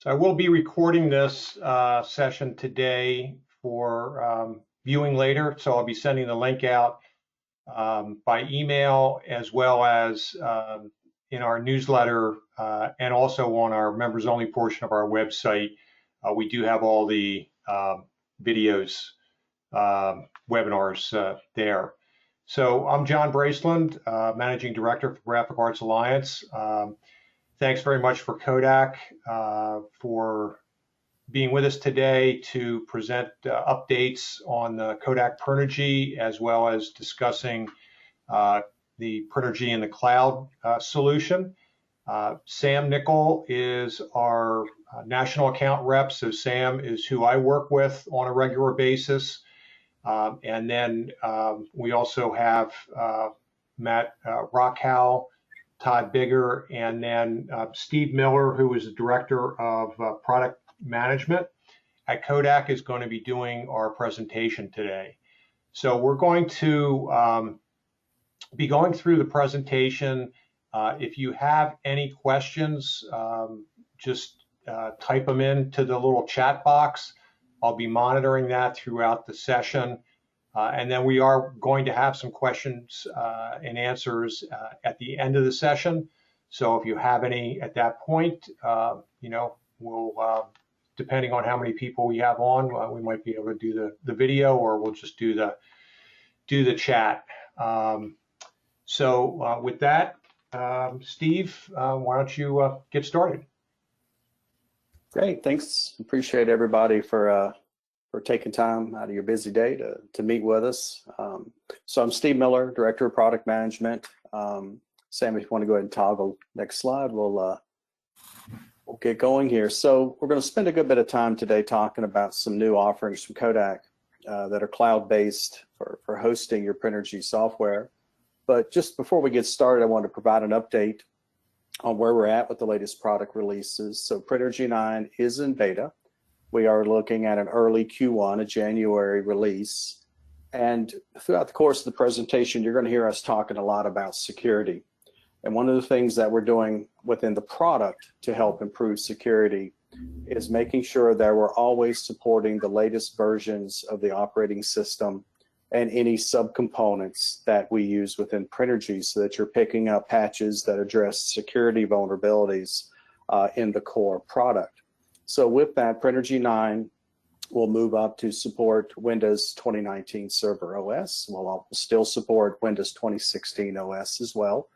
So I will be recording this session today for viewing later. So I'll be sending the link out by email as well as in our newsletter and also on our members only portion of our website. We do have all the videos, webinars there. So I'm John Braceland, Managing Director for Graphic Arts Alliance. Thanks very much for Kodak for being with us today to present updates on the Kodak Prinergy, as well as discussing the Prinergy in the cloud solution. Sam Nickel is our national account rep, so Sam is who I work with on a regular basis. And then we also have Matt Rockhow, Todd Bigger, and then Steve Miller, who is the Director of Product Management at Kodak, is going to be doing our presentation today. So we're going to be going through the presentation. If you have any questions, just type them into the little chat box. I'll be monitoring that throughout the session. And then we are going to have some questions and answers at the end of the session. So if you have any at that point, we'll, depending on how many people we have on, we might be able to do the video, or we'll just do the chat. So with that, Steve, why don't you get started? Great, thanks. Appreciate everybody for taking time out of your busy day to meet with us. So I'm Steve Miller, Director of Product Management. Sam, if you want to go ahead and toggle next slide, we'll get going here. So we're going to spend a good bit of time today talking about some new offerings from Kodak that are cloud-based for hosting your Prinergy software. But just before we get started, I want to provide an update on where we're at with the latest product releases. So Prinergy 9 is in beta. We are looking at an early Q1, a January release. And throughout the course of the presentation, you're going to hear us talking a lot about security. And one of the things that we're doing within the product to help improve security is making sure that we're always supporting the latest versions of the operating system and any subcomponents that we use within Prinergy, so that you're picking up patches that address security vulnerabilities in the core product. So with that, Prinergy 9 will move up to support Windows 2019 Server OS. We'll still support Windows 2016 OS as well.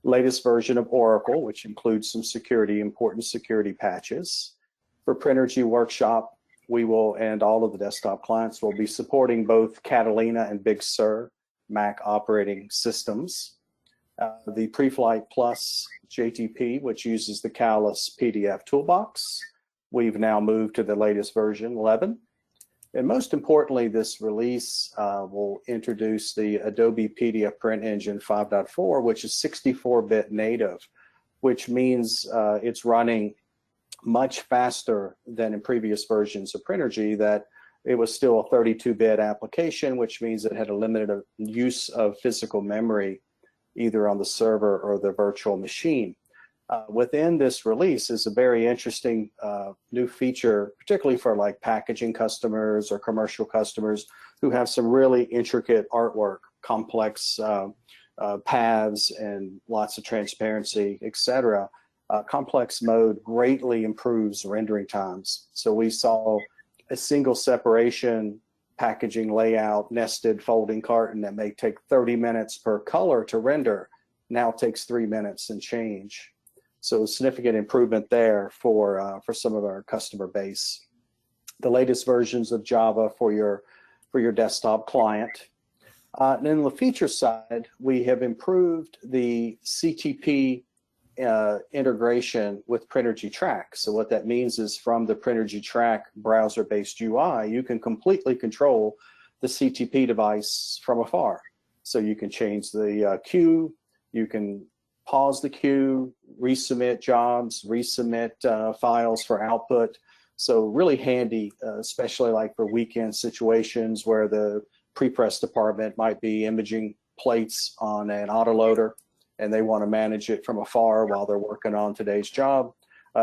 Latest version of Oracle, which includes some important security patches. For Prinergy Workshop, we will, and all of the desktop clients will be supporting both Catalina and Big Sur Mac operating systems. The Preflight Plus JTP, which uses the Callus PDF toolbox, we've now moved to the latest version, 11. And most importantly, this release will introduce the Adobe PDF Print Engine 5.4, which is 64-bit native, which means it's running much faster than in previous versions of Prinergy, that it was still a 32-bit application, which means it had a limited use of physical memory, either on the server or the virtual machine. Within this release is a very interesting new feature, particularly for like packaging customers or commercial customers who have some really intricate artwork, complex paths and lots of transparency, etc. Complex mode greatly improves rendering times. So we saw a single separation packaging layout, nested folding carton that may take 30 minutes per color to render, now takes 3 minutes and change. So significant improvement there for some of our customer base. The latest versions of Java for your desktop client. And then on the feature side, we have improved the CTP integration with Prinergy Track. So what that means is from the Prinergy Track browser-based UI, you can completely control the CTP device from afar. So you can change the queue, you can pause the queue, resubmit jobs, resubmit files for output. So really handy, especially like for weekend situations where the pre-press department might be imaging plates on an autoloader and they want to manage it from afar while they're working on today's job.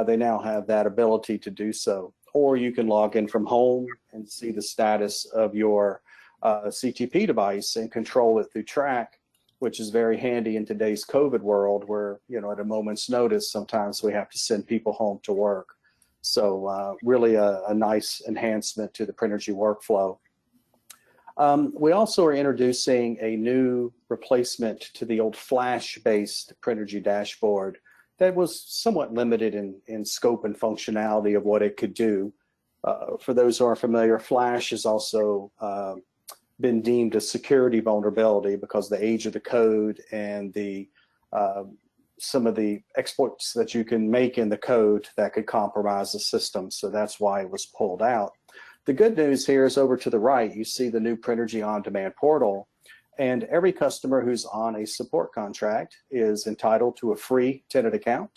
they now have that ability to do so. Or you can log in from home and see the status of your CTP device and control it through Track, which is very handy in today's COVID world where, at a moment's notice, sometimes we have to send people home to work. So really a nice enhancement to the Prinergy workflow. We also are introducing a new replacement to the old Flash-based Prinergy dashboard that was somewhat limited in scope and functionality of what it could do. For those who aren't familiar, Flash has also been deemed a security vulnerability because the age of the code and the some of the exploits that you can make in the code that could compromise the system. So that's why it was pulled out. The good news here is over to the right, you see the new Prinergy on-demand portal, and every customer who's on a support contract is entitled to a free tenant account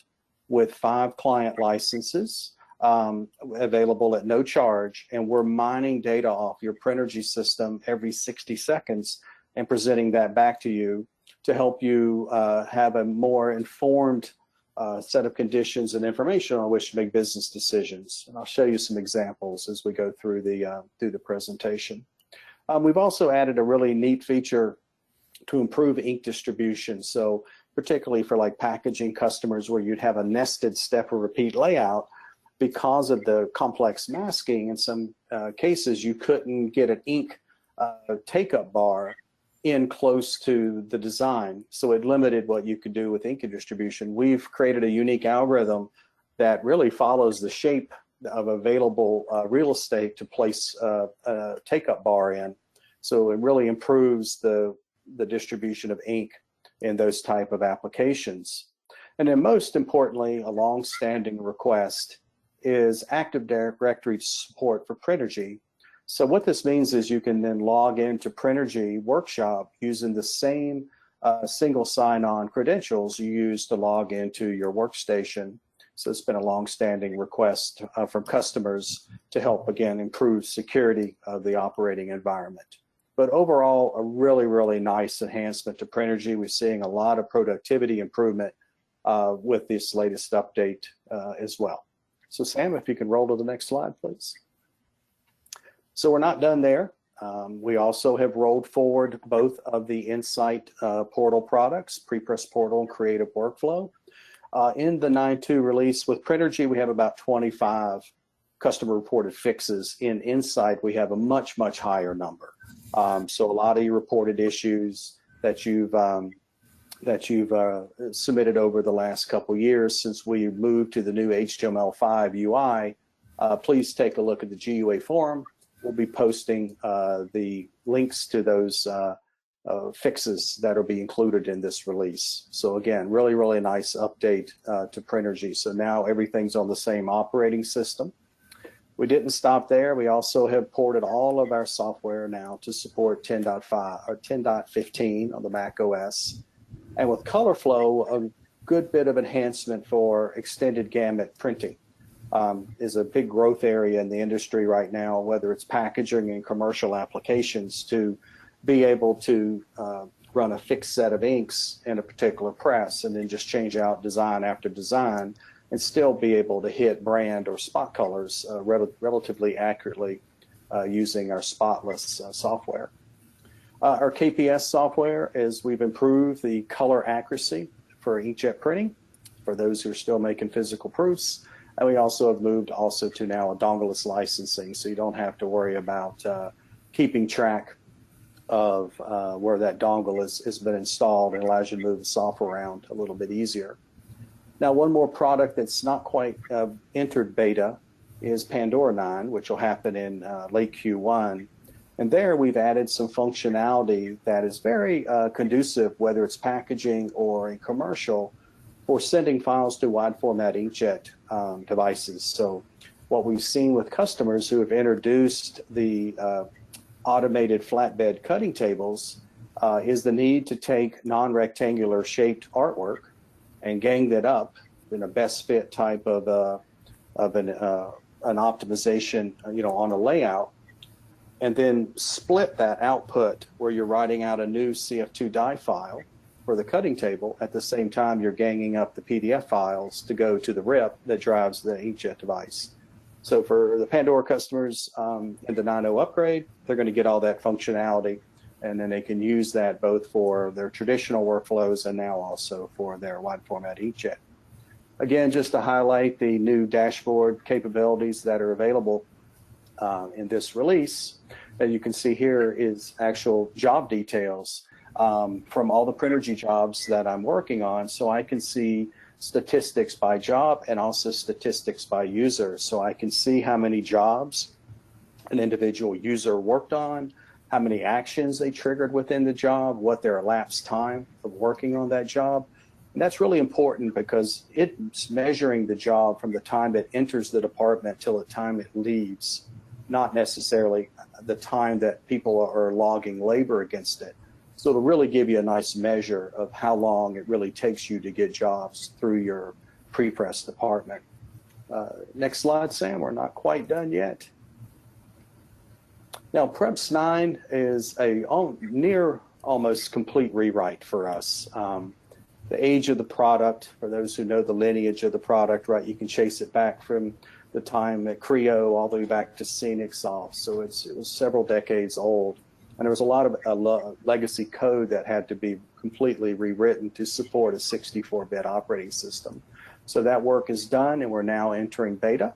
with 5 client licenses available at no charge, and we're mining data off your Prinergy system every 60 seconds and presenting that back to you to help you have a more informed set of conditions and information on which to make business decisions. And I'll show you some examples as we go through the presentation. We've also added a really neat feature to improve ink distribution. So particularly for like packaging customers where you'd have a nested step or repeat layout, because of the complex masking, in some cases you couldn't get an ink take-up bar in close to the design. So it limited what you could do with ink distribution. We've created a unique algorithm that really follows the shape of available real estate to place a take-up bar in. So it really improves the distribution of ink in those type of applications. And then most importantly, a long-standing request is Active Directory support for Prinergy. So what this means is you can then log into Prinergy Workshop using the same single sign-on credentials you use to log into your workstation. So it's been a long-standing request from customers to help, again, improve security of the operating environment. But overall, a really, really nice enhancement to Prinergy. We're seeing a lot of productivity improvement with this latest update as well. So Sam, if you can roll to the next slide, please. So we're not done there. We also have rolled forward both of the Insight portal products, Prepress Portal and Creative Workflow. In the 9.2 release with Prinergy, we have about 25 customer reported fixes. In Insight, we have a much, much higher number. So a lot of your reported issues that you've submitted over the last couple years since we moved to the new HTML5 UI, please take a look at the GUA forum. We'll be posting the links to those fixes that will be included in this release. So again, really, really nice update to Prinergy. So now everything's on the same operating system. We didn't stop there. We also have ported all of our software now to support 10.5 or 10.15 on the Mac OS. And with ColorFlow, a good bit of enhancement for extended gamut printing. Is a big growth area in the industry right now, whether it's packaging and commercial applications, to be able to run a fixed set of inks in a particular press and then just change out design after design and still be able to hit brand or spot colors relatively accurately using our spotless software. Our KPS software is we've improved the color accuracy for inkjet printing for those who are still making physical proofs. And we also have moved to now a dongle-less licensing, so you don't have to worry about keeping track of where that dongle has been installed. It allows you to move the software around a little bit easier. Now, one more product that's not quite entered beta is Pandora 9, which will happen in late Q1. And there we've added some functionality that is very conducive, whether it's packaging or in commercial, for sending files to wide format inkjet devices. So what we've seen with customers who have introduced the automated flatbed cutting tables is the need to take non-rectangular shaped artwork and gang that up in a best fit type of an optimization, on a layout, and then split that output where you're writing out a new CF2 die file for the cutting table. At the same time, you're ganging up the PDF files to go to the RIP that drives the inkjet device. So for the Pandora customers in the 9.0 upgrade, they're going to get all that functionality, and then they can use that both for their traditional workflows and now also for their wide format inkjet. Again, just to highlight the new dashboard capabilities that are available in this release, that you can see here is actual job details from all the Prinergy jobs that I'm working on, so I can see statistics by job and also statistics by user. So I can see how many jobs an individual user worked on, how many actions they triggered within the job, what their elapsed time of working on that job. And that's really important because it's measuring the job from the time it enters the department till the time it leaves, not necessarily the time that people are logging labor against it. So it'll really give you a nice measure of how long it really takes you to get jobs through your pre-press department. Next slide, Sam. We're not quite done yet. Now, Preps 9 is a near almost complete rewrite for us. The age of the product, for those who know the lineage of the product, right, you can chase it back from the time at Creo all the way back to Scenic Soft. So it was several decades old. And there was a lot of legacy code that had to be completely rewritten to support a 64-bit operating system. So that work is done, and we're now entering beta.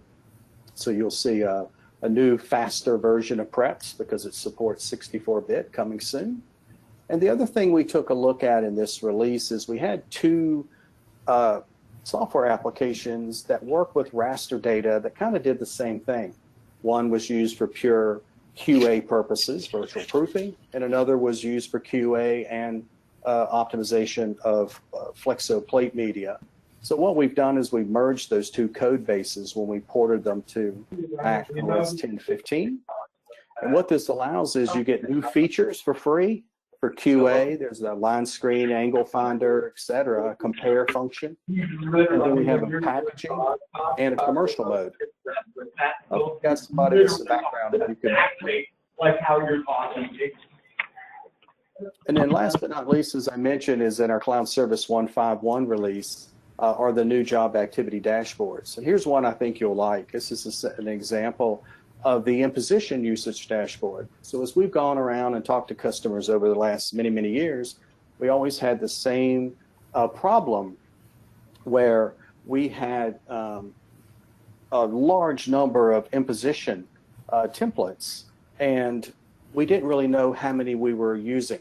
So you'll see a new, faster version of Preps because it supports 64-bit coming soon. And the other thing we took a look at in this release is we had two software applications that work with raster data that kind of did the same thing. One was used for pure QA purposes, virtual proofing, and another was used for QA and optimization of flexo plate media. So what we've done is we've merged those two code bases when we ported them to Mac OS 10.15. And what this allows is you get new features for free for QA. There's a line screen, angle finder, etc., a compare function. And then we have a packaging and a commercial mode. I've got somebody in the background if you could. Like how you're talking. And then last but not least, as I mentioned, is in our Cloud Service 1.5.1 release are the new job activity dashboards. And here's one I think you'll like. This is an example of the imposition usage dashboard. So as we've gone around and talked to customers over the last many, many years, we always had the same problem where we had a large number of imposition templates, and we didn't really know how many we were using.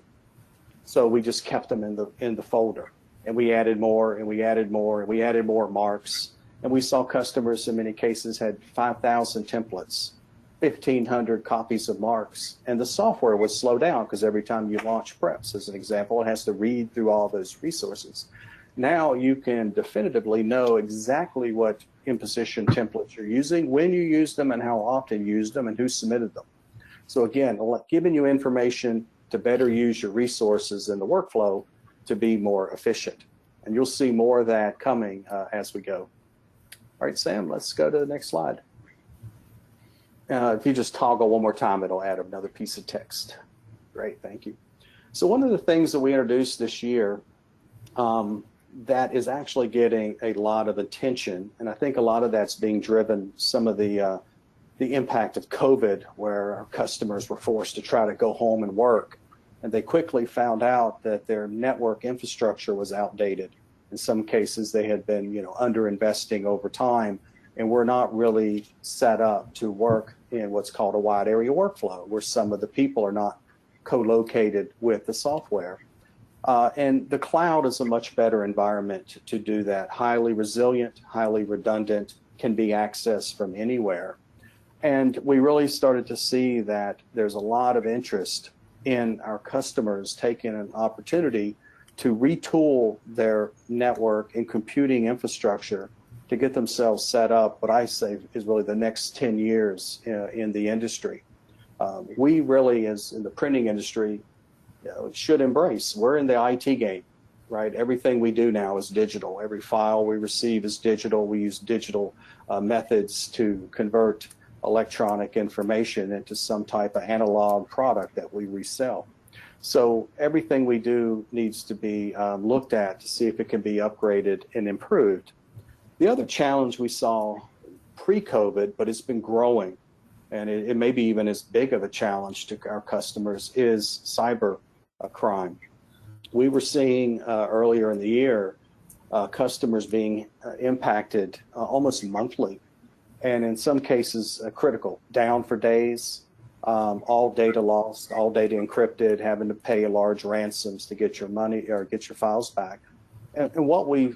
So we just kept them in the folder, and we added more, and we added more, and we added more marks. And we saw customers in many cases had 5,000 templates, 1,500 copies of marks, and the software would slow down because every time you launch Preps, as an example, it has to read through all those resources. Now you can definitively know exactly what imposition templates you're using, when you use them, and how often you use them, and who submitted them. So again, giving you information to better use your resources in the workflow to be more efficient. And you'll see more of that coming as we go. All right, Sam, let's go to the next slide. If you just toggle one more time, it'll add another piece of text. Great, thank you. So one of the things that we introduced this year that is actually getting a lot of attention, and I think a lot of that's being driven some of the impact of COVID, where our customers were forced to try to go home and work, and they quickly found out that their network infrastructure was outdated. In some cases, they had been, underinvesting over time, and were not really set up to work in what's called a wide area workflow, where some of the people are not co-located with the software. And the cloud is a much better environment to do that. Highly resilient, highly redundant, can be accessed from anywhere. And we really started to see that there's a lot of interest in our customers taking an opportunity to retool their network and computing infrastructure to get themselves set up, what I say is really the next 10 years in the industry. We really, as in the printing industry, should embrace. We're in the IT game, right? Everything we do now is digital. Every file we receive is digital. We use digital methods to convert electronic information into some type of analog product that we resell. So everything we do needs to be looked at to see if it can be upgraded and improved. The other challenge we saw pre-COVID, but it's been growing, and it may be even as big of a challenge to our customers, is cyber crime. We were seeing earlier in the year customers being impacted almost monthly, and in some cases critical, down for days, all data lost, all data encrypted, having to pay large ransoms to get your money or get your files back. And what we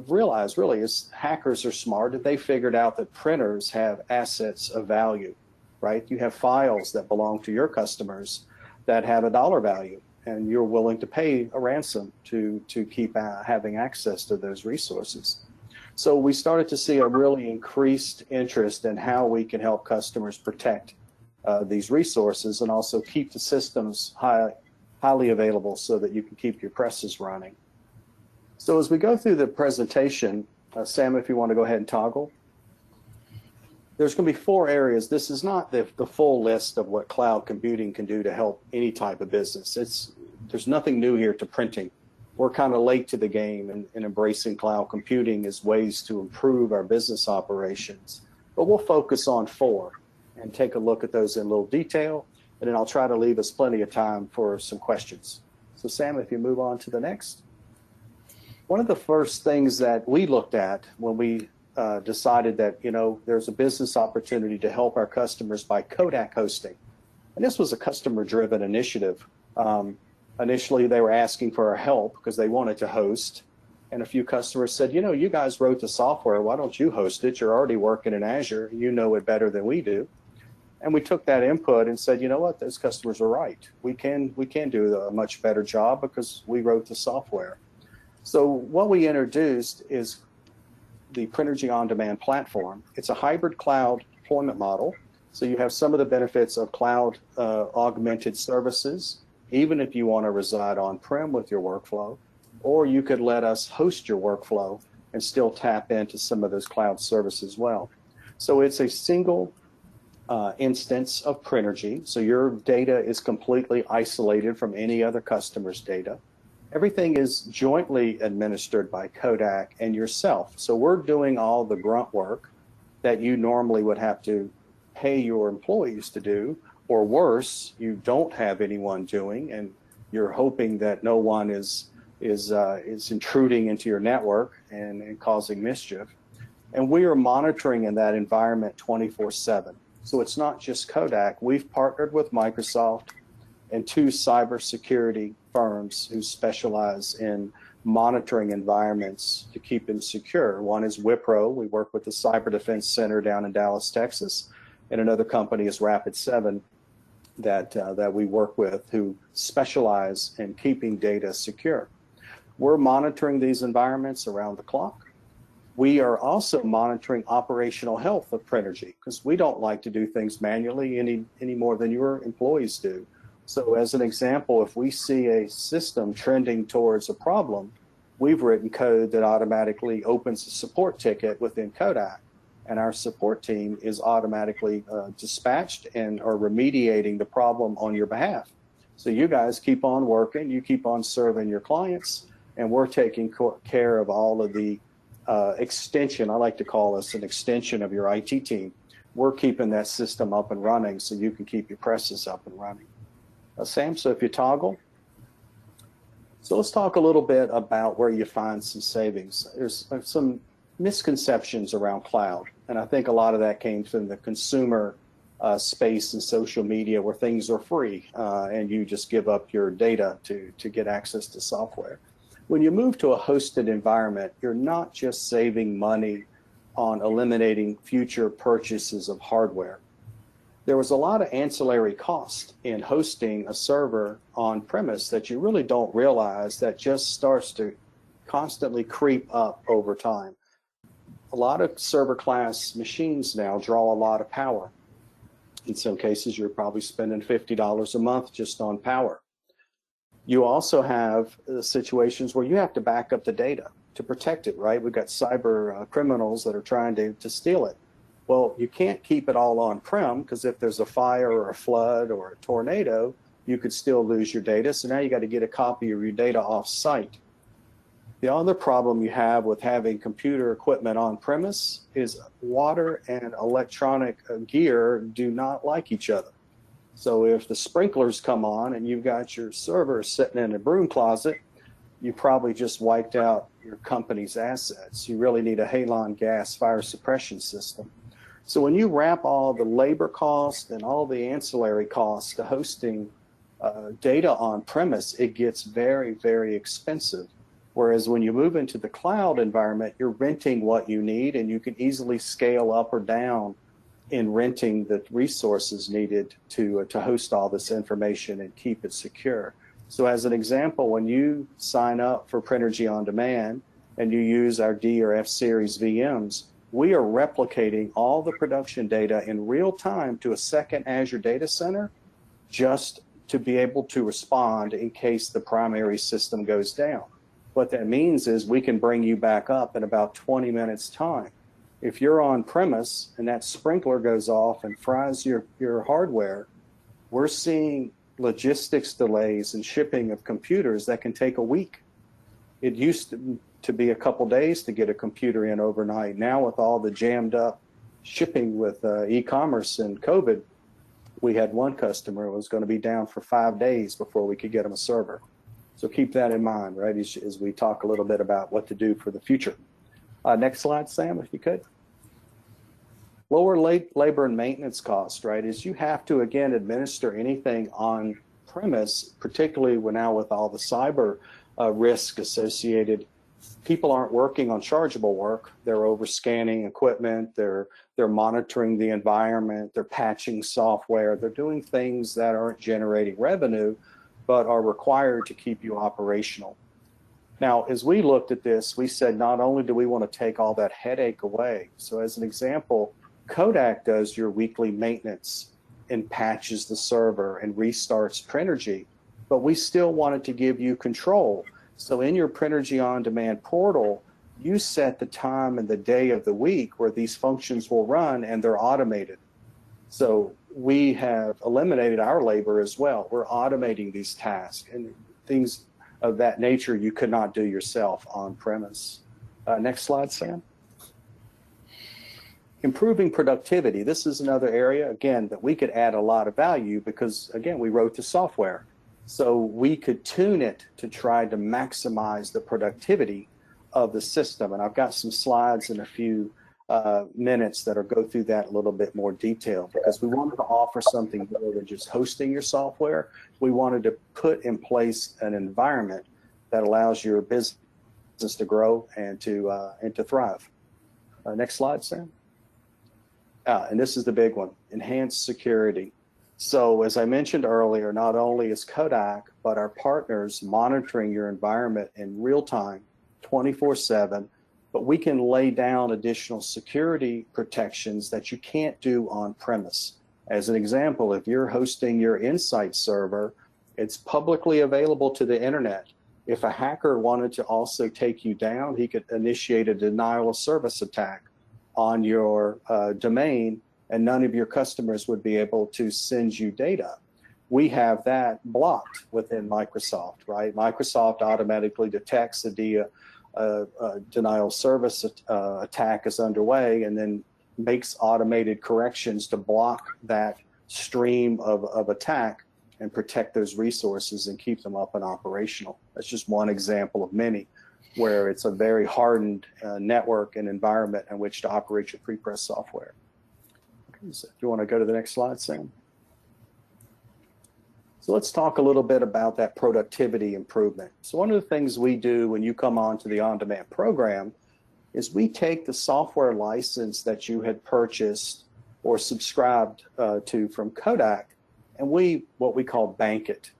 realized really is hackers are smart, and they figured out that printers have assets of value, right? You have files that belong to your customers that have a dollar value, and you're willing to pay a ransom to keep having access to those resources. So we started to see a really increased interest in how we can help customers protect these resources and also keep the systems highly available so that you can keep your presses running. So as we go through the presentation, Sam, if you want to go ahead and toggle. There's going to be 4 areas. This is not the full list of what cloud computing can do to help any type of business. There's nothing new here to printing. We're kind of late to the game in embracing cloud computing as ways to improve our business operations. But we'll focus on 4 and take a look at those in a little detail, and then I'll try to leave us plenty of time for some questions. So Sam, if you move on to the next. One of the first things that we looked at when we decided that, you know, there's a business opportunity to help our customers by Kodak hosting. And this was a customer-driven initiative. Initially, they were asking for our help because they wanted to host. And a few customers said, you know, you guys wrote the software. Why don't you host it? You're already working in Azure. You know it better than we do. And we took that input and said, you know what, those customers are right. We can do a much better job because we wrote the software. So what we introduced is the Prinergy on-demand platform. It's a hybrid cloud deployment model. So you have some of the benefits of cloud augmented services, even if you want to reside on-prem with your workflow, or you could let us host your workflow and still tap into some of those cloud services as well. So it's a single instance of Prinergy. So your data is completely isolated from any other customer's data. Everything is jointly administered by Kodak and yourself. So we're doing all the grunt work that you normally would have to pay your employees to do, or worse, you don't have anyone doing, and you're hoping that no one is intruding into your network and causing mischief. And we are monitoring in that environment 24/7. So it's not just Kodak. We've partnered with Microsoft and 2 cybersecurity firms who specialize in monitoring environments to keep them secure. One is Wipro. We work with the Cyber Defense Center down in Dallas, Texas, and another company is Rapid7 that we work with, who specialize in keeping data secure. We're monitoring these environments around the clock. We are also monitoring operational health of Prinergy because we don't like to do things manually any more than your employees do. So as an example, if we see a system trending towards a problem, we've written code that automatically opens a support ticket within Kodak, and our support team is automatically dispatched and are remediating the problem on your behalf. So you guys keep on working, you keep on serving your clients, and we're taking care of all of the extension. I like to call us an extension of your IT team. We're keeping that system up and running so you can keep your presses up and running. Sam, so if you toggle. So let's talk a little bit about where you find some savings. There's some misconceptions around cloud, and I think a lot of that came from the consumer space and social media where things are free and you just give up your data to get access to software. When you move to a hosted environment, you're not just saving money on eliminating future purchases of hardware. There was a lot of ancillary cost in hosting a server on premise that you really don't realize that just starts to constantly creep up over time. A lot of server class machines now draw a lot of power. In some cases, you're probably spending $50 a month just on power. You also have situations where you have to back up the data to protect it, right? We've got cyber criminals that are trying to steal it. Well, you can't keep it all on-prem because if there's a fire or a flood or a tornado, you could still lose your data. So now you got to get a copy of your data off site. The other problem you have with having computer equipment on premise is water and electronic gear do not like each other. So if the sprinklers come on and you've got your server sitting in a broom closet, you probably just wiped out your company's assets. You really need a halon gas fire suppression system. So when you wrap all the labor costs and all the ancillary costs to hosting data on premise, it gets very, very expensive. Whereas when you move into the cloud environment, you're renting what you need and you can easily scale up or down in renting the resources needed to host all this information and keep it secure. So as an example, when you sign up for Prinergy On Demand and you use our D or F series VMs, we are replicating all the production data in real time to a second Azure data center just to be able to respond in case the primary system goes down. What that means is we can bring you back up in about 20 minutes time. If you're on premise and that sprinkler goes off and fries your hardware, we're seeing logistics delays and shipping of computers that can take a week. It used to be a couple days to get a computer in overnight. Now with all the jammed up shipping with e-commerce and COVID, we had one customer who was going to be down for 5 days before we could get them a server. So keep that in mind, right, as we talk a little bit about what to do for the future. Next slide, Sam, if you could. Lower labor and maintenance costs, right, is you have to, again, administer anything on premise, particularly now with all the cyber risk associated. People aren't working on chargeable work. They're over-scanning equipment. They're monitoring the environment. They're patching software. They're doing things that aren't generating revenue, but are required to keep you operational. Now, as we looked at this, we said not only do we want to take all that headache away, so as an example, Kodak does your weekly maintenance and patches the server and restarts Prinergy, but we still wanted to give you control. So in your Prinergy On Demand portal, you set the time and the day of the week where these functions will run and they're automated. So we have eliminated our labor as well. We're automating these tasks and things of that nature you could not do yourself on premise. Next slide, Sam. Improving productivity. This is another area, again, that we could add a lot of value because, again, we wrote the software. So we could tune it to try to maximize the productivity of the system. And I've got some slides in a few minutes that'll go through that a little bit more detail because we wanted to offer something more than just hosting your software. We wanted to put in place an environment that allows your business to grow and to thrive. Next slide, Sam. And this is the big one, enhanced security. So as I mentioned earlier, not only is Kodak, but our partners monitoring your environment in real time, 24/7, but we can lay down additional security protections that you can't do on premise. As an example, if you're hosting your Insight server, it's publicly available to the internet. If a hacker wanted to also take you down, he could initiate a denial of service attack on your domain, and none of your customers would be able to send you data. We have that blocked within Microsoft, right? Microsoft automatically detects the denial of service attack is underway and then makes automated corrections to block that stream of attack and protect those resources and keep them up and operational. That's just one example of many where it's a very hardened network and environment in which to operate your pre-press software. Okay, so if you want to go to the next slide, Sam. So let's talk a little bit about that productivity improvement. So one of the things we do when you come on to the on-demand program is we take the software license that you had purchased or subscribed to from Kodak, and what we call bank it.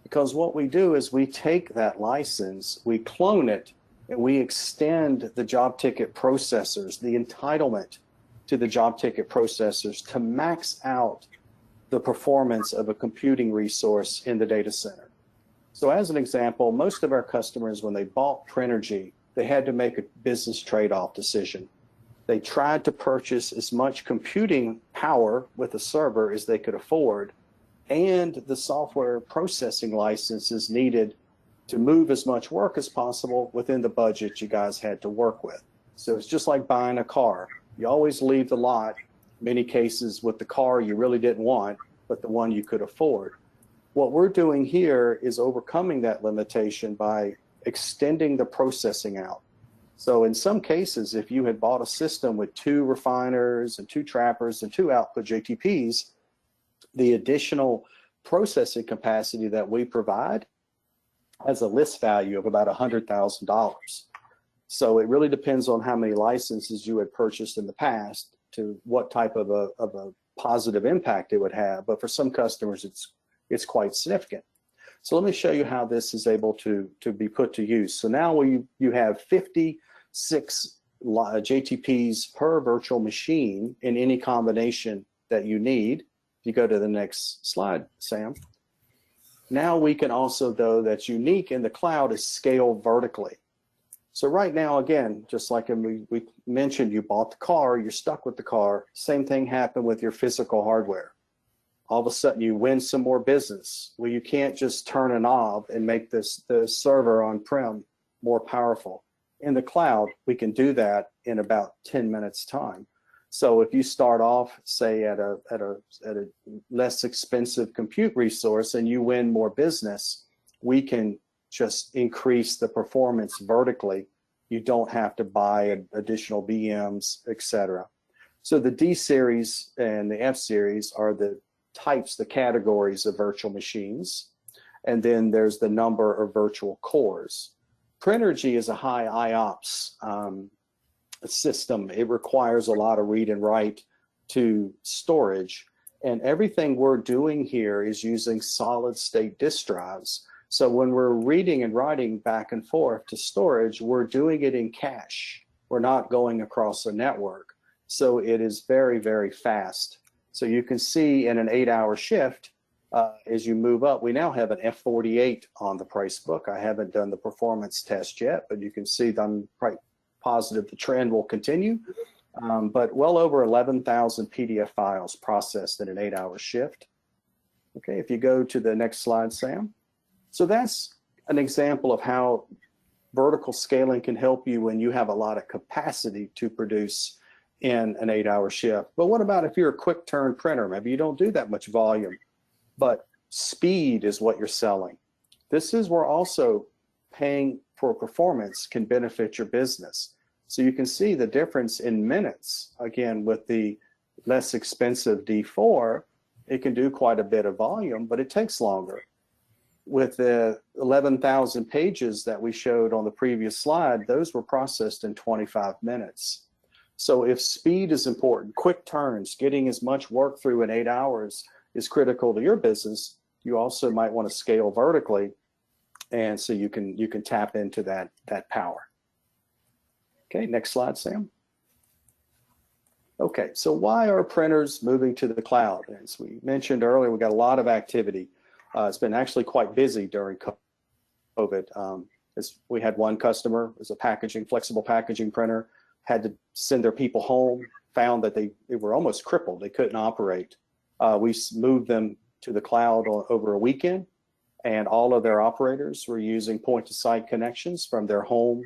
Because what we do is we take that license, we clone it, and we extend the job ticket processors, the entitlement to the job ticket processors to max out the performance of a computing resource in the data center. So as an example, most of our customers, when they bought Prinergy, they had to make a business trade-off decision. They tried to purchase as much computing power with a server as they could afford, and the software processing licenses needed to move as much work as possible within the budget you guys had to work with. So it's just like buying a car. You always leave the lot, many cases, with the car you really didn't want, but the one you could afford. What we're doing here is overcoming that limitation by extending the processing out. So in some cases, if you had bought a system with 2 refiners and 2 trappers and 2 output JTPs, the additional processing capacity that we provide has a list value of about $100,000. So it really depends on how many licenses you had purchased in the past to what type of a positive impact it would have. But for some customers, it's quite significant. So let me show you how this is able to be put to use. So now you have 56 JTPs per virtual machine in any combination that you need. If you go to the next slide, Sam. Now we can also, though, that's unique in the cloud is scale vertically. So right now, again, just like we mentioned, you bought the car, you're stuck with the car. Same thing happened with your physical hardware. All of a sudden you win some more business. Well, you can't just turn a knob and make the server on-prem more powerful. In the cloud, we can do that in about 10 minutes time. So if you start off, say, at a less expensive compute resource and you win more business, we can just increase the performance vertically. You don't have to buy additional VMs, etc. So the D series and the F series are the types, the categories of virtual machines. And then there's the number of virtual cores. Prinergy is a high IOPS system. It requires a lot of read and write to storage. And everything we're doing here is using solid state disk drives. So when we're reading and writing back and forth to storage, we're doing it in cache. We're not going across a network. So it is very, very fast. So you can see in an 8-hour shift, as you move up, we now have an F48 on the price book. I haven't done the performance test yet, but you can see that I'm quite positive the trend will continue. But well over 11,000 PDF files processed in an 8-hour shift. Okay, if you go to the next slide, Sam. So that's an example of how vertical scaling can help you when you have a lot of capacity to produce in an 8-hour shift. But what about if you're a quick turn printer? Maybe you don't do that much volume, but speed is what you're selling. This is where also paying for performance can benefit your business. So you can see the difference in minutes. Again, with the less expensive D4, it can do quite a bit of volume, but it takes longer. With the 11,000 pages that we showed on the previous slide, those were processed in 25 minutes. So if speed is important, quick turns, getting as much work through in 8 hours is critical to your business, you also might want to scale vertically, and so you can tap into that power. Okay, next slide, Sam. Okay, so why are printers moving to the cloud? As we mentioned earlier, we got a lot of activity. It's been actually quite busy during COVID. We had one customer, it was a flexible packaging printer, had to send their people home, found that they were almost crippled. They couldn't operate. We moved them to the cloud over a weekend, and all of their operators were using point-to-site connections from their home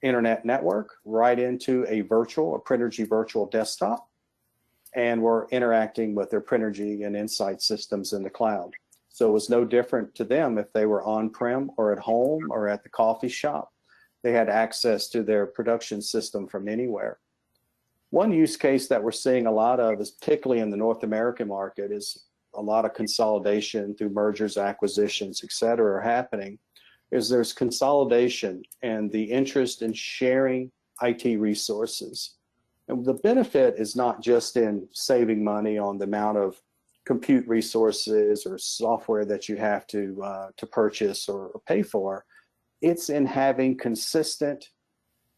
internet network right into a Prinergy virtual desktop, and were interacting with their Prinergy and Insight systems in the cloud. So it was no different to them if they were on-prem or at home or at the coffee shop. They had access to their production system from anywhere. One use case that we're seeing a lot of, is particularly in the North American market, is a lot of consolidation through mergers, acquisitions, et cetera, are happening, is there's consolidation and the interest in sharing IT resources. And the benefit is not just in saving money on the amount of compute resources or software that you have to purchase or pay for. It's in having consistent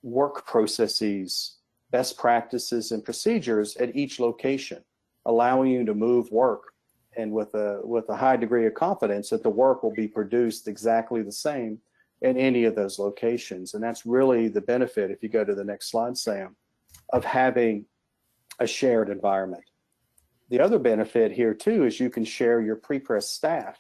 work processes, best practices, and procedures at each location, allowing you to move work and with a high degree of confidence that the work will be produced exactly the same in any of those locations. And that's really the benefit, if you go to the next slide, Sam, of having a shared environment. The other benefit here too is you can share your pre-press staff.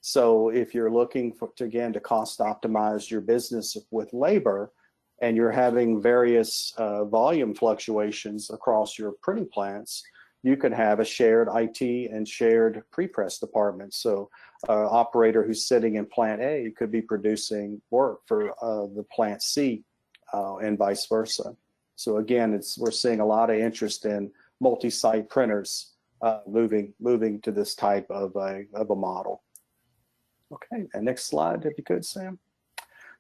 So if you're looking to cost optimize your business with labor, and you're having various volume fluctuations across your printing plants, you could have a shared IT and shared pre-press department. So an operator who's sitting in plant A could be producing work for the plant C and vice versa. So again, we're seeing a lot of interest in multi-site printers moving to this type of a model. Okay, and next slide if you could, Sam.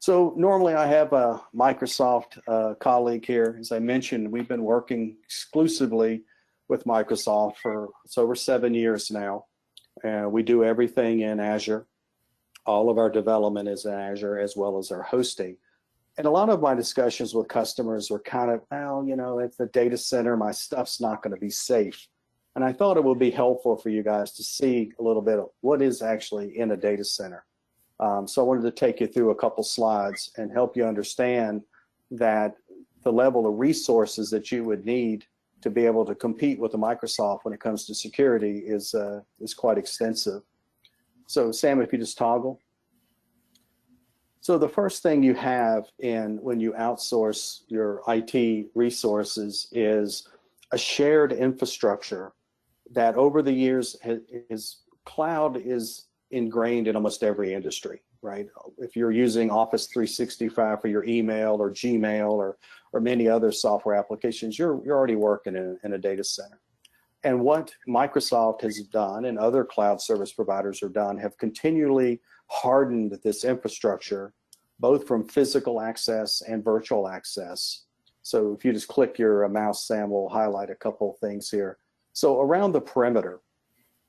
So normally I have a Microsoft colleague here. As I mentioned, we've been working exclusively with Microsoft for it's over 7 years now. We do everything in Azure. All of our development is in Azure, as well as our hosting. And a lot of my discussions with customers were kind of, well, you know, at the data center, my stuff's not going to be safe. And I thought it would be helpful for you guys to see a little bit of what is actually in a data center. So I wanted to take you through a couple slides and help you understand that the level of resources that you would need to be able to compete with the Microsoft when it comes to security is quite extensive. So Sam, if you just toggle. So the first thing you have when you outsource your IT resources is a shared infrastructure that over the years cloud is ingrained in almost every industry, right? If you're using Office 365 for your email or Gmail or many other software applications, you're already working in a data center. And what Microsoft has done and other cloud service providers have done have continually hardened this infrastructure, both from physical access and virtual access. So if you just click your mouse, Sam, will highlight a couple of things here. So around the perimeter,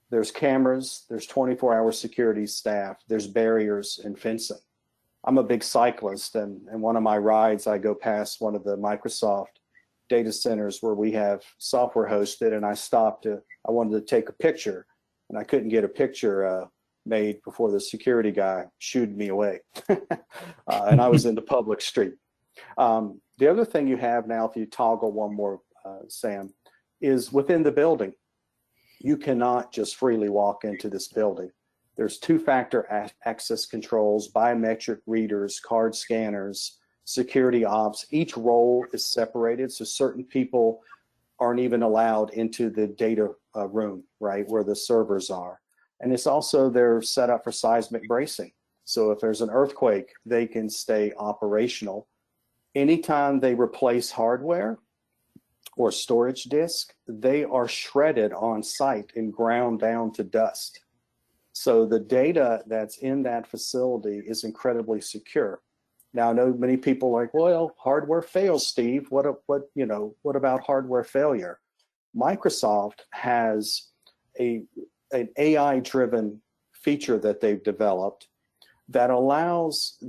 there's cameras, there's 24-hour security staff, there's barriers and fencing. I'm a big cyclist, and one of my rides, I go past one of the Microsoft data centers where we have software hosted, and I wanted to take a picture, and I couldn't get a picture made before the security guy shooed me away. And I was in the public street. The other thing you have now, if you toggle one more, Sam, is within the building. You cannot just freely walk into this building. There's two-factor access controls, biometric readers, card scanners, security ops. Each role is separated, so certain people aren't even allowed into the data room, right, where the servers are. And it's also, they're set up for seismic bracing. So if there's an earthquake, they can stay operational. Anytime they replace hardware or storage disk, they are shredded on site and ground down to dust. So the data that's in that facility is incredibly secure. Now, I know many people are like, well, hardware fails, Steve. What about hardware failure? Microsoft has an AI-driven feature that they've developed that allows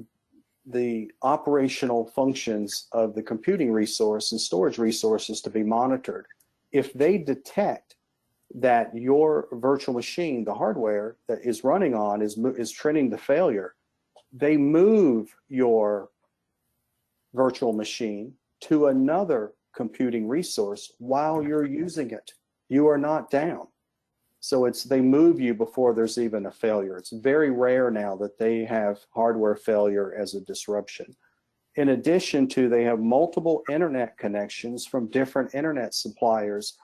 the operational functions of the computing resource and storage resources to be monitored. If they detect that your virtual machine, the hardware that is running on, is trending to failure, they move your virtual machine to another computing resource while you're using it. You are not down. So they move you before there's even a failure. It's very rare now that they have hardware failure as a disruption. In addition to, they have multiple internet connections from different internet suppliers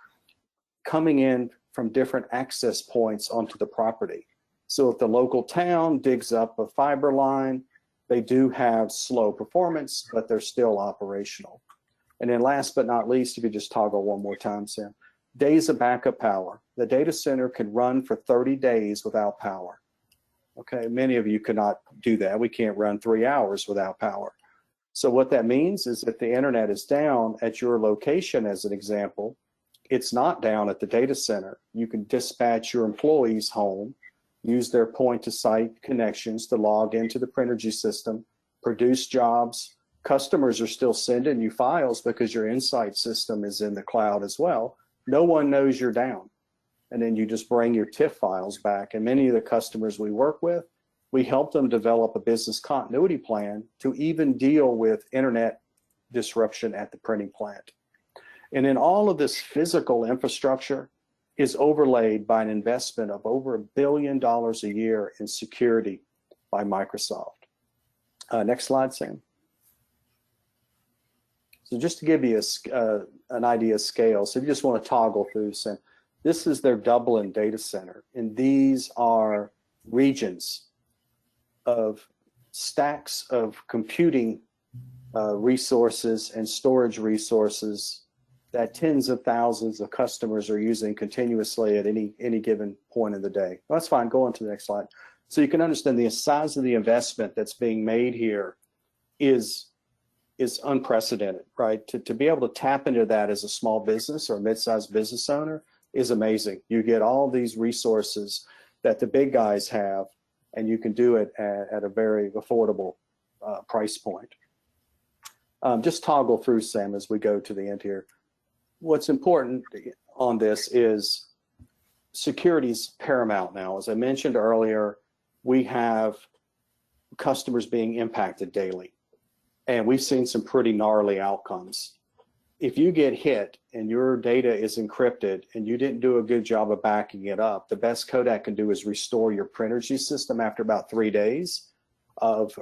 coming in from different access points onto the property. So if the local town digs up a fiber line, they do have slow performance, but they're still operational. And then last but not least, if you just toggle one more time, Sam, days of backup power. The data center can run for 30 days without power. Okay, many of you cannot do that. We can't run 3 hours without power. So what that means is if the internet is down at your location, as an example, it's not down at the data center. You can dispatch your employees home, use their point-to-site connections to log into the Prinergy system, produce jobs. Customers are still sending you files because your Insight system is in the cloud as well. No one knows you're down. And then you just bring your TIFF files back. And many of the customers we work with, we help them develop a business continuity plan to even deal with internet disruption at the printing plant. And then all of this physical infrastructure is overlaid by an investment of over $1 billion a year in security by Microsoft. Next slide, Sam. So just to give you an idea of scale, so if you just want to toggle through, Sam, this is their Dublin data center, and these are regions of stacks of computing resources and storage resources that tens of thousands of customers are using continuously at any given point in the day. Well, that's fine. Go on to the next slide. So you can understand the size of the investment that's being made here is unprecedented, right? To be able to tap into that as a small business or a mid-sized business owner is amazing. You get all these resources that the big guys have, and you can do it at a very affordable price point. Just toggle through, Sam, as we go to the end here. What's important on this is security is paramount now. As I mentioned earlier, we have customers being impacted daily, and we've seen some pretty gnarly outcomes. If you get hit and your data is encrypted and you didn't do a good job of backing it up, the best Kodak can do is restore your Prinergy system after about 3 days of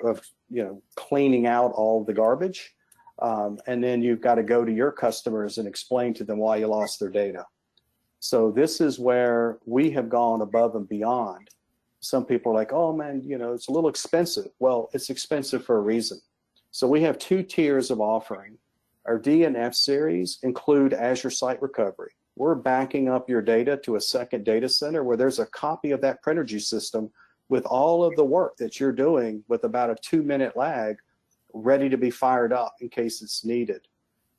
cleaning out all the garbage. And then you've got to go to your customers and explain to them why you lost their data. So this is where we have gone above and beyond. Some people are like, oh man, it's a little expensive. Well, it's expensive for a reason. So we have 2 tiers of offering. Our D and F series include Azure Site Recovery. We're backing up your data to a second data center where there's a copy of that Prinergy system with all of the work that you're doing with about a 2-minute lag ready to be fired up in case it's needed.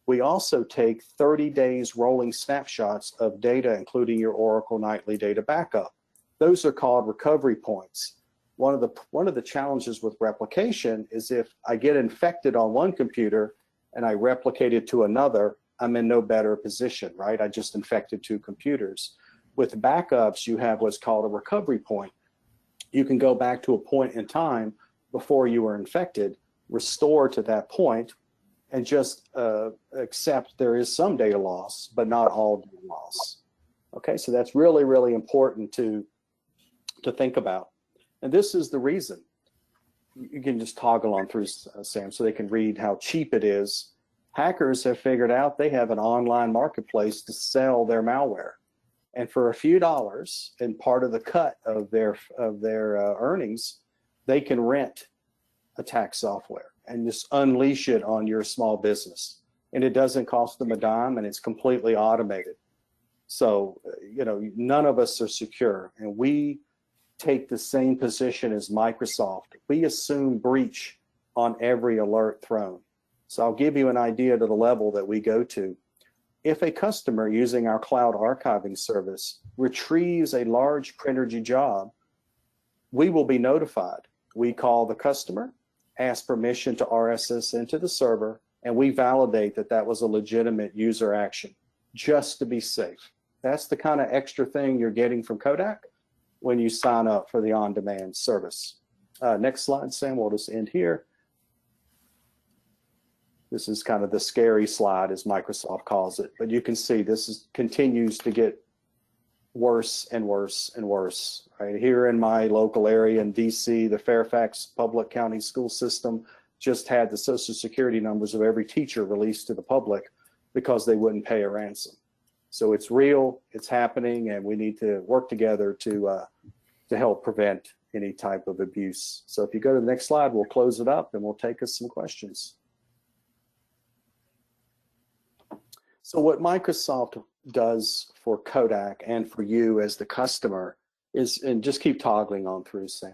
We also take 30 days rolling snapshots of data, including your Oracle nightly data backup. Those are called recovery points. One of the challenges with replication is if I get infected on one computer and I replicate it to another, I'm in no better position, right? I just infected 2 computers. With backups, you have what's called a recovery point. You can go back to a point in time before you were infected, restore to that point, and just accept there is some data loss, but not all data loss. Okay, so that's really, really important to think about. And this is the reason. You can just toggle on through, Sam, so they can read how cheap it is. Hackers have figured out they have an online marketplace to sell their malware. And for a few dollars, and part of the cut of their earnings, they can rent attack software and just unleash it on your small business. And it doesn't cost them a dime, and it's completely automated. So, none of us are secure, and we take the same position as Microsoft. We assume breach on every alert thrown. So I'll give you an idea to the level that we go to. If a customer using our cloud archiving service retrieves a large Prinergy job, we will be notified. We call the customer, ask permission to RSS into the server, and we validate that that was a legitimate user action, just to be safe. That's the kind of extra thing you're getting from Kodak when you sign up for the on-demand service. Next slide, Sam, we'll just end here. This is kind of the scary slide, as Microsoft calls it, but you can see this continues to get worse and worse and worse. Right here in my local area in DC, the Fairfax Public County School System just had the Social Security numbers of every teacher released to the public because they wouldn't pay a ransom. So it's real, it's happening, and we need to work together to help prevent any type of abuse. So if you go to the next slide, we'll close it up and we'll take us some questions. So what Microsoft does for Kodak and for you as the customer is, and just keep toggling on through, Sam,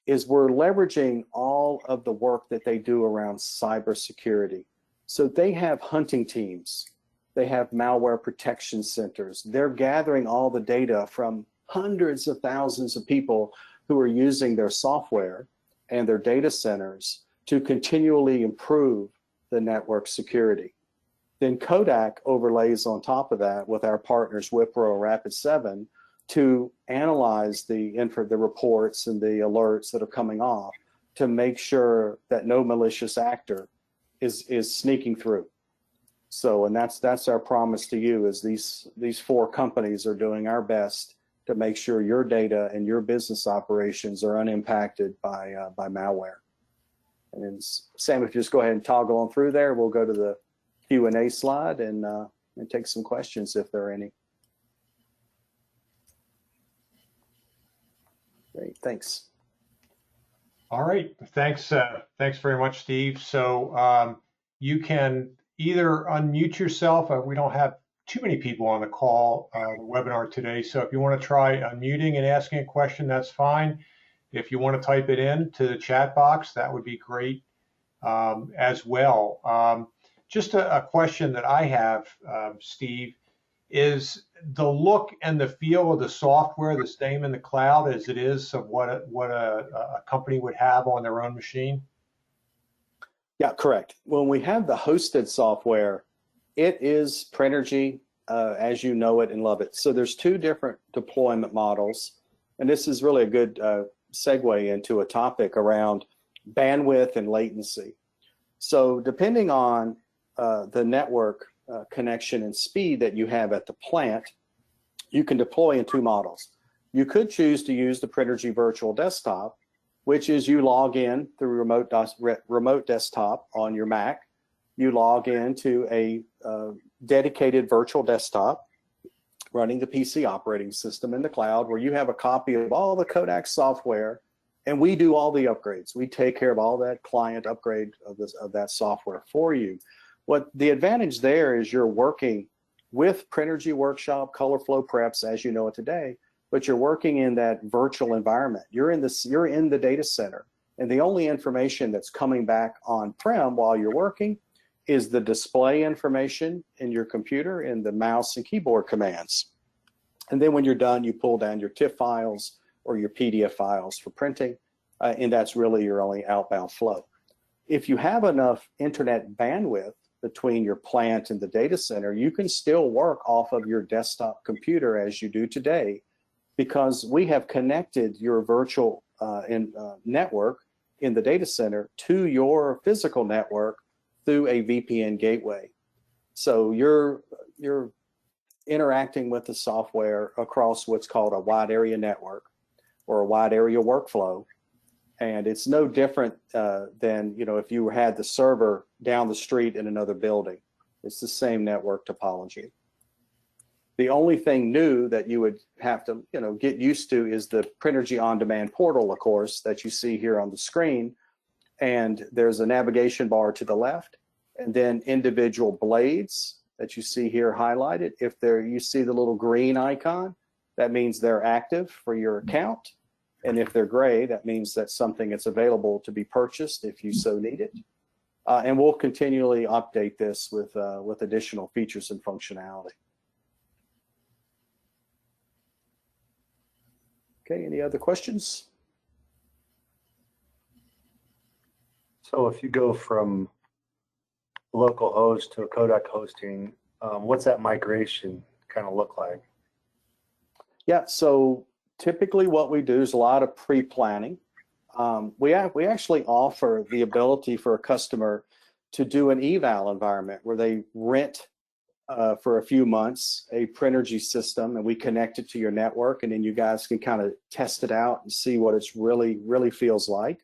is we're leveraging all of the work that they do around cybersecurity. So they have hunting teams. They have malware protection centers. They're gathering all the data from hundreds of thousands of people who are using their software and their data centers to continually improve the network security. Then Kodak overlays on top of that with our partners Wipro, Rapid7, to analyze the reports and the alerts that are coming off to make sure that no malicious actor is sneaking through. So, and that's our promise to you, is these four companies are doing our best to make sure your data and your business operations are unimpacted by malware. And then Sam, if you just go ahead and toggle on through there, we'll go to the Q&A slide and take some questions if there are any. Great, thanks. All right, thanks very much, Steve. So you can either unmute yourself. We don't have too many people on the call, the webinar today. So if you want to try unmuting and asking a question, that's fine. If you want to type it in to the chat box, that would be great as well. Just a question that I have, Steve, is the look and the feel of the software the same in the cloud as it is of what a company would have on their own machine? Yeah, correct. When we have the hosted software, it is Prinergy as you know it and love it. So there's two different deployment models, and this is really a good segue into a topic around bandwidth and latency. So depending on the network connection and speed that you have at the plant, you can deploy in two models. You could choose to use the Prinergy virtual desktop, which is you log in through remote desktop on your Mac. You log into a dedicated virtual desktop running the PC operating system in the cloud, where you have a copy of all the Kodak software, and we do all the upgrades. We take care of all that client upgrade of that software for you. What the advantage there is, you're working with Prinergy Workshop, Color Flow Preps as you know it today, but you're working in that virtual environment. You're in the data center, and the only information that's coming back on-prem while you're working is the display information in your computer and the mouse and keyboard commands. And then when you're done, you pull down your TIFF files or your PDF files for printing, and that's really your only outbound flow. If you have enough internet bandwidth between your plant and the data center, you can still work off of your desktop computer as you do today, because we have connected your virtual network in the data center to your physical network through a VPN gateway. So you're interacting with the software across what's called a wide area network or a wide area workflow. And it's no different than, if you had the server down the street in another building. It's the same network topology. The only thing new that you would have to, get used to is the Prinergy on-demand portal, of course, that you see here on the screen. And there's a navigation bar to the left, and then individual blades that you see here highlighted. If you see the little green icon, that means they're active for your account. And if they're gray, that means that's something that's available to be purchased if you so need it. And we'll continually update this with additional features and functionality. Okay, any other questions? So if you go from local host to a Kodak hosting, what's that migration kind of look like? Yeah, so typically what we do is a lot of pre-planning. We actually offer the ability for a customer to do an eval environment where they rent for a few months a Prinergy system, and we connect it to your network, and then you guys can kind of test it out and see what it's really feels like.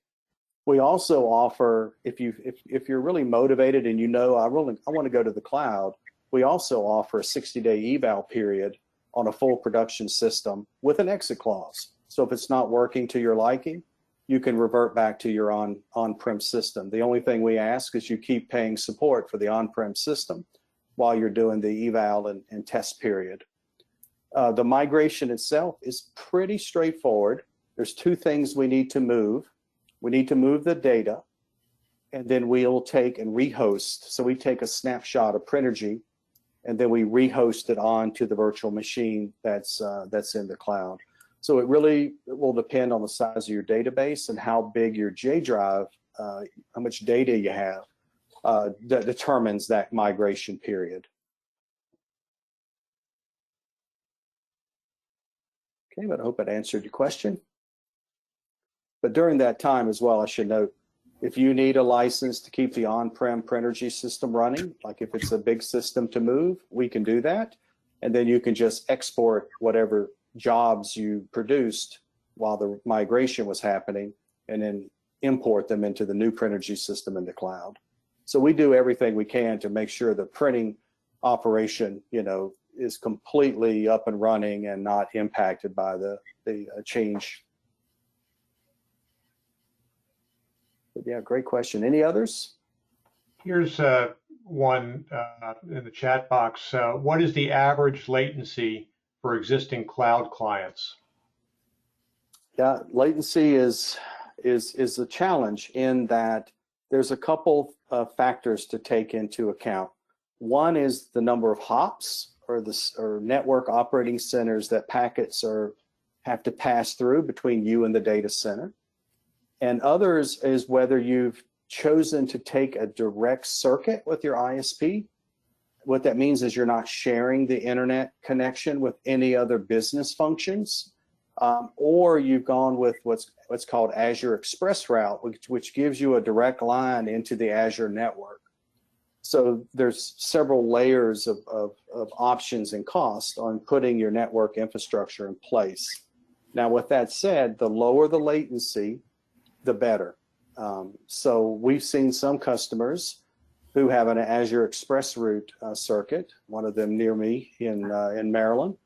We also offer, if you're really motivated and I want to go to the cloud, we also offer a 60-day eval period on a full production system with an exit clause. So if it's not working to your liking, you can revert back to your on-prem system. The only thing we ask is you keep paying support for the on-prem system while you're doing the eval and test period. The migration itself is pretty straightforward. There's two things we need to move. We need to move the data, and then we'll take and rehost. So we take a snapshot of Prinergy, and then we rehost it onto the virtual machine that's in the cloud. So it will depend on the size of your database and how big your J drive, how much data you have, that determines that migration period. Okay, but I hope that answered your question. But during that time as well, I should note, If you need a license to keep the on-prem Prinergy system running, like if it's a big system to move, we can do that. And then you can just export whatever jobs you produced while the migration was happening and then import them into the new Prinergy system in the cloud. So we do everything we can to make sure the printing operation, is completely up and running and not impacted by the change. But yeah, great question. Any others? Here's one in the chat box. What is the average latency for existing cloud clients? Yeah, latency is a challenge in that there's a couple of factors to take into account. One is the number of hops or network operating centers that packets have to pass through between you and the data center. And others is whether you've chosen to take a direct circuit with your ISP. What that means is you're not sharing the internet connection with any other business functions, or you've gone with what's called Azure Express Route, which gives you a direct line into the Azure network. So there's several layers of options and cost on putting your network infrastructure in place. Now, with that said, the lower the latency, the better. So we've seen some customers who have an Azure Express Route circuit, one of them near me in Maryland,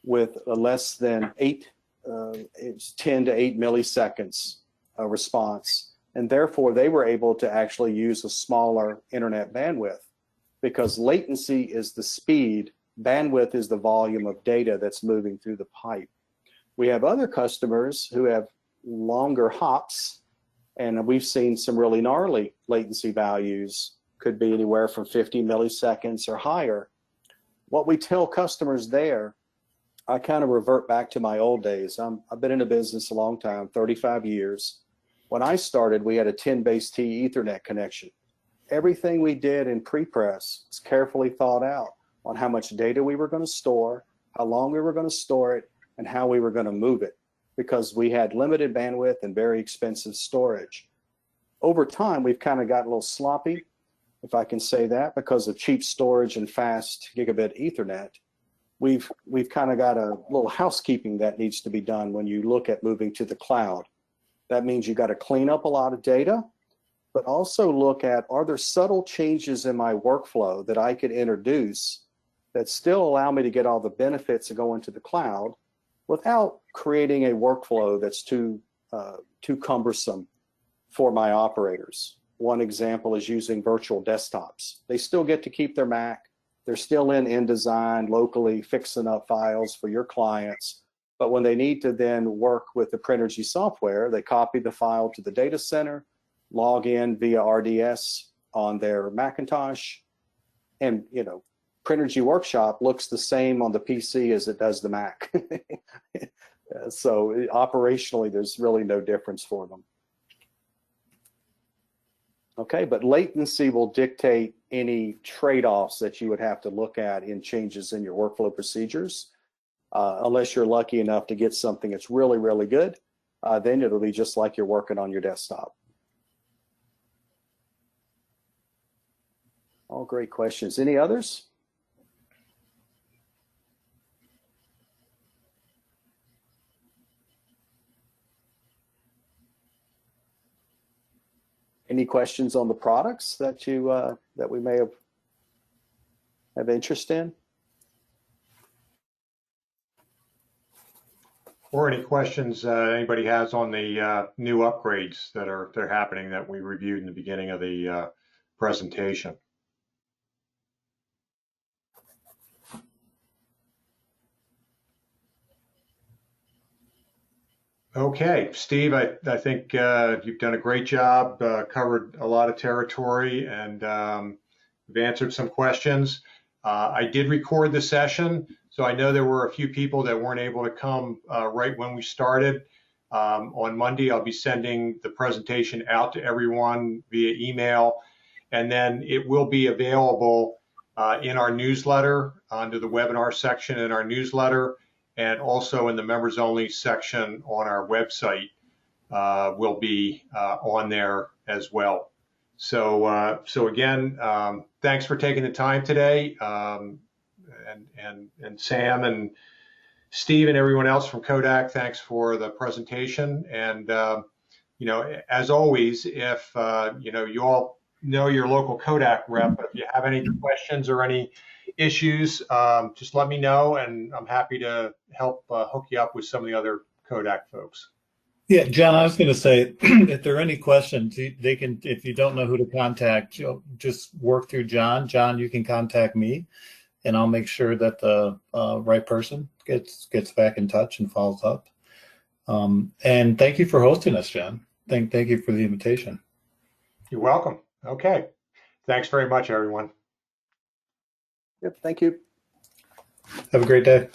with a less than 10 to 8 milliseconds response. And therefore, they were able to actually use a smaller internet bandwidth because latency is the speed, bandwidth is the volume of data that's moving through the pipe. We have other customers who have longer hops, and we've seen some really gnarly latency values, could be anywhere from 50 milliseconds or higher. What we tell customers there, I kind of revert back to my old days. I've been in the business a long time, 35 years. When I started, we had a 10 base T Ethernet connection. Everything we did in pre-press was carefully thought out on how much data we were going to store, how long we were going to store it, and how we were going to move it, because we had limited bandwidth and very expensive storage. Over time, we've kind of got a little sloppy, if I can say that, because of cheap storage and fast gigabit Ethernet. We've kind of got a little housekeeping that needs to be done when you look at moving to the cloud. That means you got to clean up a lot of data, but also look at, are there subtle changes in my workflow that I could introduce that still allow me to get all the benefits of going to the cloud without creating a workflow that's too cumbersome for my operators. One example is using virtual desktops. They still get to keep their Mac. They're still in InDesign locally fixing up files for your clients. But when they need to then work with the Prinergy software, they copy the file to the data center, log in via RDS on their Macintosh, and Prinergy Workshop looks the same on the PC as it does the Mac. So operationally, there's really no difference for them. Okay, but latency will dictate any trade-offs that you would have to look at in changes in your workflow procedures. Unless you're lucky enough to get something that's really, really good, then it'll be just like you're working on your desktop. All great questions. Any others? Any questions on the products that that we may have interest in? Or any questions anybody has on the new upgrades that are happening that we reviewed in the beginning of the presentation. Okay, Steve, I think you've done a great job, covered a lot of territory, and you've answered some questions. I did record the session, so I know there were a few people that weren't able to come right when we started. On Monday, I'll be sending the presentation out to everyone via email, and then it will be available in our newsletter, under the webinar section in our newsletter, and also in the members only section on our website. will be on there as well. So again, thanks for taking the time today, and Sam and Steve and everyone else from Kodak. Thanks for the presentation. And as always, if you all know your local Kodak rep, if you have any questions or any issues, just let me know, and I'm happy to help hook you up with some of the other Kodak folks. Yeah, John, I was going to say, if there are any questions, they can, if you don't know who to contact, just work through John. John, you can contact me, and I'll make sure that the right person gets back in touch and follows up. And thank you for hosting us, John. Thank you for the invitation. You're welcome. Okay. Thanks very much, everyone. Yep, thank you. Have a great day.